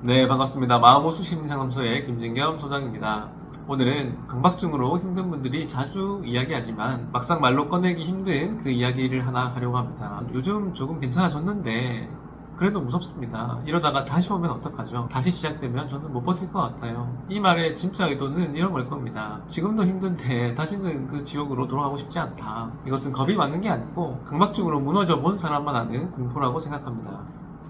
네, 반갑습니다. 마음호수 심리상담소의 김진겸 소장입니다. 오늘은 강박증으로 힘든 분들이 자주 이야기하지만 막상 말로 꺼내기 힘든 그 이야기를 하나 하려고 합니다. 요즘 조금 괜찮아졌는데 그래도 무섭습니다. 이러다가 다시 오면 어떡하죠? 다시 시작되면 저는 못 버틸 것 같아요. 이 말의 진짜 의도는 이런 걸 겁니다. 지금도 힘든데 다시는 그 지옥으로 돌아가고 싶지 않다. 이것은 겁이 많은 게 아니고 강박증으로 무너져 본 사람만 아는 공포라고 생각합니다.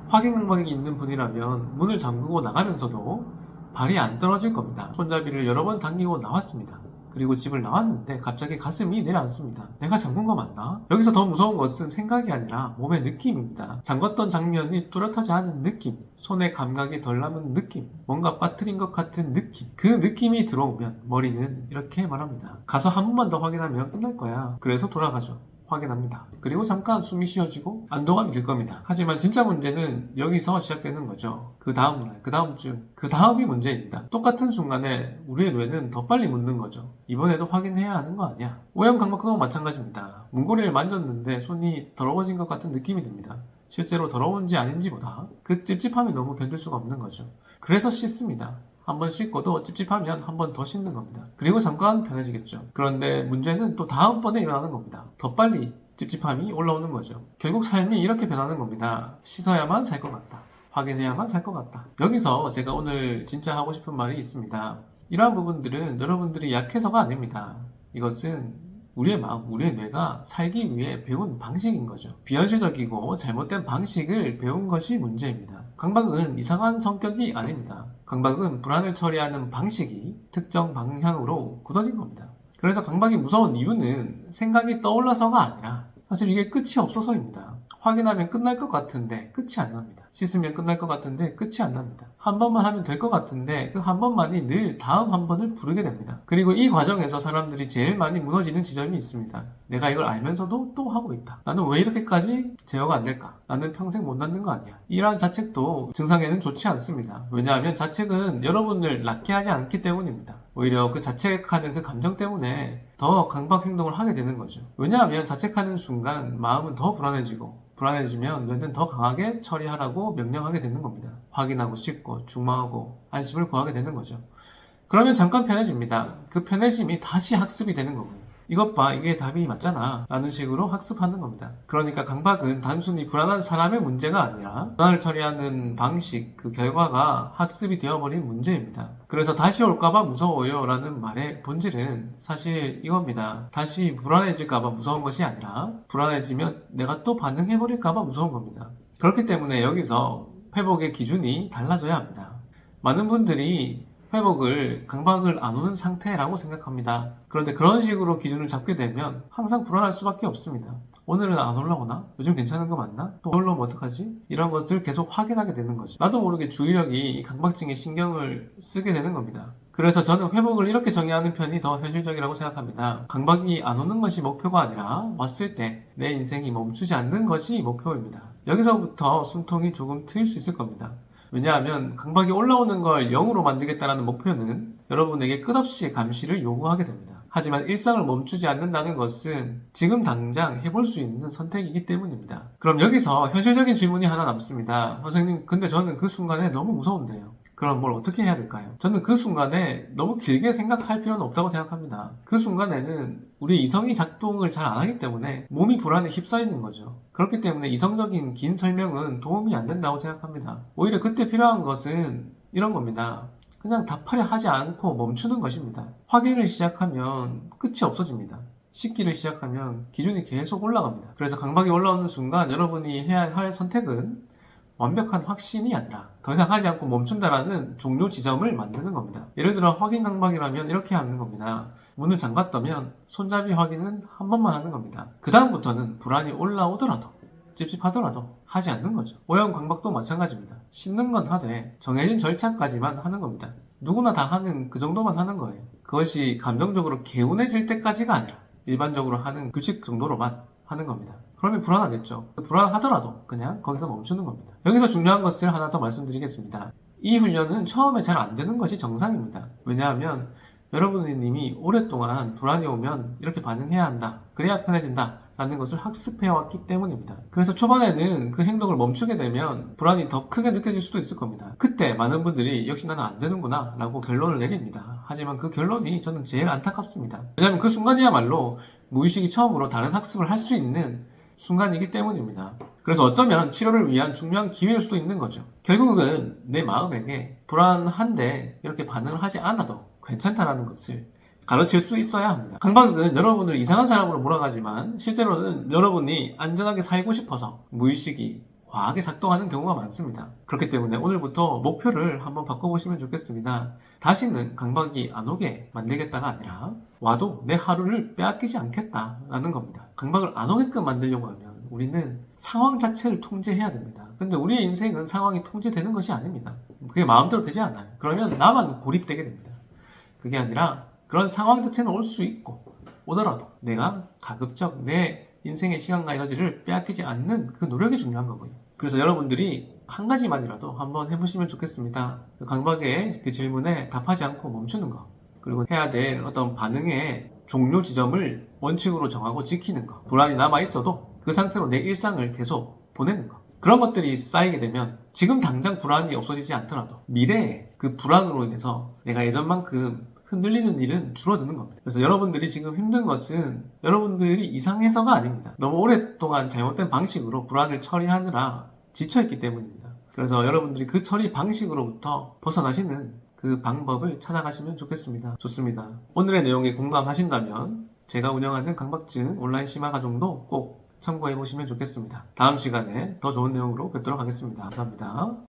확인 강박이 있는 분이라면 문을 잠그고 나가면서도 발이 안 떨어질 겁니다. 손잡이를 여러 번 당기고 나왔습니다. 그리고 집을 나왔는데 갑자기 가슴이 내려앉습니다. 내가 잠근 거 맞나? 여기서 더 무서운 것은 생각이 아니라 몸의 느낌입니다. 잠궜던 장면이 뚜렷하지 않은 느낌, 손의 감각이 덜 남은 느낌, 뭔가 빠뜨린 것 같은 느낌. 그 느낌이 들어오면 머리는 이렇게 말합니다. 가서 한 번만 더 확인하면 끝날 거야. 그래서 돌아가죠. 확인합니다. 그리고 잠깐 숨이 쉬어지고 안도감이 들 겁니다. 하지만 진짜 문제는 여기서 시작되는 거죠. 그 다음날, 그 다음 주, 그 다음이 문제입니다. 똑같은 순간에 우리의 뇌는 더 빨리 묻는 거죠. 이번에도 확인해야 하는 거 아니야? 오염 강박도 마찬가지입니다. 문고리를 만졌는데 손이 더러워진 것 같은 느낌이 듭니다. 실제로 더러운지 아닌지보다 그 찝찝함이 너무 견딜 수가 없는 거죠. 그래서 씻습니다. 한 번 씻고도 찝찝하면 한 번 더 씻는 겁니다. 그리고 잠깐 편해지겠죠. 그런데 문제는 또 다음번에 일어나는 겁니다. 더 빨리 찝찝함이 올라오는 거죠. 결국 삶이 이렇게 변하는 겁니다. 씻어야만 살 것 같다. 확인해야만 살 것 같다. 여기서 제가 오늘 진짜 하고 싶은 말이 있습니다. 이러한 부분들은 여러분들이 약해서가 아닙니다. 이것은 우리의 마음, 우리의 뇌가 살기 위해 배운 방식인 거죠. 비현실적이고 잘못된 방식을 배운 것이 문제입니다. 강박은 이상한 성격이 아닙니다. 강박은 불안을 처리하는 방식이 특정 방향으로 굳어진 겁니다. 그래서 강박이 무서운 이유는 생각이 떠올라서가 아니라 사실 이게 끝이 없어서입니다. 확인하면 끝날 것 같은데 끝이 안 납니다. 씻으면 끝날 것 같은데 끝이 안 납니다. 한 번만 하면 될 것 같은데 그 한 번만이 늘 다음 한 번을 부르게 됩니다. 그리고 이 과정에서 사람들이 제일 많이 무너지는 지점이 있습니다. 내가 이걸 알면서도 또 하고 있다. 나는 왜 이렇게까지 제어가 안 될까? 나는 평생 못 낫는 거 아니야. 이러한 자책도 증상에는 좋지 않습니다. 왜냐하면 자책은 여러분을 낫게 하지 않기 때문입니다. 오히려 그 자책하는 그 감정 때문에 더 강박 행동을 하게 되는 거죠. 왜냐하면 자책하는 순간 마음은 더 불안해지면 뇌는 더 강하게 처리하라고 명령하게 되는 겁니다. 확인하고 씻고 중마하고 안심을 구하게 되는 거죠. 그러면 잠깐 편해집니다. 그 편해짐이 다시 학습이 되는 거고요. 이것 봐, 이게 답이 맞잖아 라는 식으로 학습하는 겁니다. 그러니까 강박은 단순히 불안한 사람의 문제가 아니라 불안을 처리하는 방식, 그 결과가 학습이 되어버린 문제입니다. 그래서 다시 올까봐 무서워요 라는 말의 본질은 사실 이겁니다. 다시 불안해질까봐 무서운 것이 아니라 불안해지면 내가 또 반응해버릴까봐 무서운 겁니다. 그렇기 때문에 여기서 회복의 기준이 달라져야 합니다. 많은 분들이 회복을 강박을 안 오는 상태라고 생각합니다. 그런데 그런 식으로 기준을 잡게 되면 항상 불안할 수밖에 없습니다. 오늘은 안 올라오나? 요즘 괜찮은 거 맞나? 또 올라오면 어떡하지? 이런 것들 계속 확인하게 되는 거죠. 나도 모르게 주의력이 강박증에 신경을 쓰게 되는 겁니다. 그래서 저는 회복을 이렇게 정의하는 편이 더 현실적이라고 생각합니다. 강박이 안 오는 것이 목표가 아니라 왔을 때 내 인생이 멈추지 않는 것이 목표입니다. 여기서부터 숨통이 조금 트일 수 있을 겁니다. 왜냐하면 강박이 올라오는 걸 0으로 만들겠다는 목표는 여러분에게 끝없이 감시를 요구하게 됩니다. 하지만 일상을 멈추지 않는다는 것은 지금 당장 해볼 수 있는 선택이기 때문입니다. 그럼 여기서 현실적인 질문이 하나 남습니다. 선생님, 근데 저는 그 순간에 너무 무서운데요. 그럼 뭘 어떻게 해야 될까요? 저는 그 순간에 너무 길게 생각할 필요는 없다고 생각합니다. 그 순간에는 우리 이성이 작동을 잘 안 하기 때문에 몸이 불안에 휩싸이는 거죠. 그렇기 때문에 이성적인 긴 설명은 도움이 안 된다고 생각합니다. 오히려 그때 필요한 것은 이런 겁니다. 그냥 답하려 하지 않고 멈추는 것입니다. 확인을 시작하면 끝이 없어집니다. 씻기를 시작하면 기준이 계속 올라갑니다. 그래서 강박이 올라오는 순간 여러분이 해야 할 선택은 완벽한 확신이 아니라 더 이상 하지 않고 멈춘다라는 종료 지점을 만드는 겁니다. 예를 들어 확인 강박이라면 이렇게 하는 겁니다. 문을 잠갔다면 손잡이 확인은 한 번만 하는 겁니다. 그 다음부터는 불안이 올라오더라도 찝찝하더라도 하지 않는 거죠. 오염 강박도 마찬가지입니다. 씻는 건 하되 정해진 절차까지만 하는 겁니다. 누구나 다 하는 그 정도만 하는 거예요. 그것이 감정적으로 개운해질 때까지가 아니라 일반적으로 하는 규칙 정도로만 하는 겁니다. 그러면 불안하겠죠. 불안하더라도 그냥 거기서 멈추는 겁니다. 여기서 중요한 것을 하나 더 말씀드리겠습니다. 이 훈련은 처음에 잘 안 되는 것이 정상입니다. 왜냐하면 여러분이 오랫동안 불안이 오면 이렇게 반응해야 한다. 그래야 편해진다. 라는 것을 학습해왔기 때문입니다. 그래서 초반에는 그 행동을 멈추게 되면 불안이 더 크게 느껴질 수도 있을 겁니다. 그때 많은 분들이 역시 나는 안 되는구나 라고 결론을 내립니다. 하지만 그 결론이 저는 제일 안타깝습니다. 왜냐하면 그 순간이야말로 무의식이 처음으로 다른 학습을 할 수 있는 순간이기 때문입니다. 그래서 어쩌면 치료를 위한 중요한 기회일 수도 있는 거죠. 결국은 내 마음에게 불안한데 이렇게 반응을 하지 않아도 괜찮다라는 것을 가르칠 수 있어야 합니다. 강박은 여러분을 이상한 사람으로 몰아가지만 실제로는 여러분이 안전하게 살고 싶어서 무의식이 과하게 작동하는 경우가 많습니다. 그렇기 때문에 오늘부터 목표를 한번 바꿔보시면 좋겠습니다. 다시는 강박이 안 오게 만들겠다가 아니라 와도 내 하루를 빼앗기지 않겠다라는 겁니다. 강박을 안 오게끔 만들려고 하면 우리는 상황 자체를 통제해야 됩니다. 근데 우리의 인생은 상황이 통제되는 것이 아닙니다. 그게 마음대로 되지 않아요. 그러면 나만 고립되게 됩니다. 그게 아니라 그런 상황 자체는 올 수 있고 오더라도 내가 가급적 내 인생의 시간과 에너지를 빼앗기지 않는 그 노력이 중요한 거고요. 그래서 여러분들이 한 가지만이라도 한번 해보시면 좋겠습니다. 그 강박의 그 질문에 답하지 않고 멈추는 거, 그리고 해야 될 어떤 반응의 종료 지점을 원칙으로 정하고 지키는 거, 불안이 남아있어도 그 상태로 내 일상을 계속 보내는 거, 그런 것들이 쌓이게 되면 지금 당장 불안이 없어지지 않더라도 미래에 그 불안으로 인해서 내가 예전만큼 흔들리는 일은 줄어드는 겁니다. 그래서 여러분들이 지금 힘든 것은 여러분들이 이상해서가 아닙니다. 너무 오랫동안 잘못된 방식으로 불안을 처리하느라 지쳐있기 때문입니다. 그래서 여러분들이 그 처리 방식으로부터 벗어나시는 그 방법을 찾아가시면 좋겠습니다. 좋습니다. 오늘의 내용에 공감하신다면 제가 운영하는 강박증 온라인 심화 과정도 꼭 참고해 보시면 좋겠습니다. 다음 시간에 더 좋은 내용으로 뵙도록 하겠습니다. 감사합니다.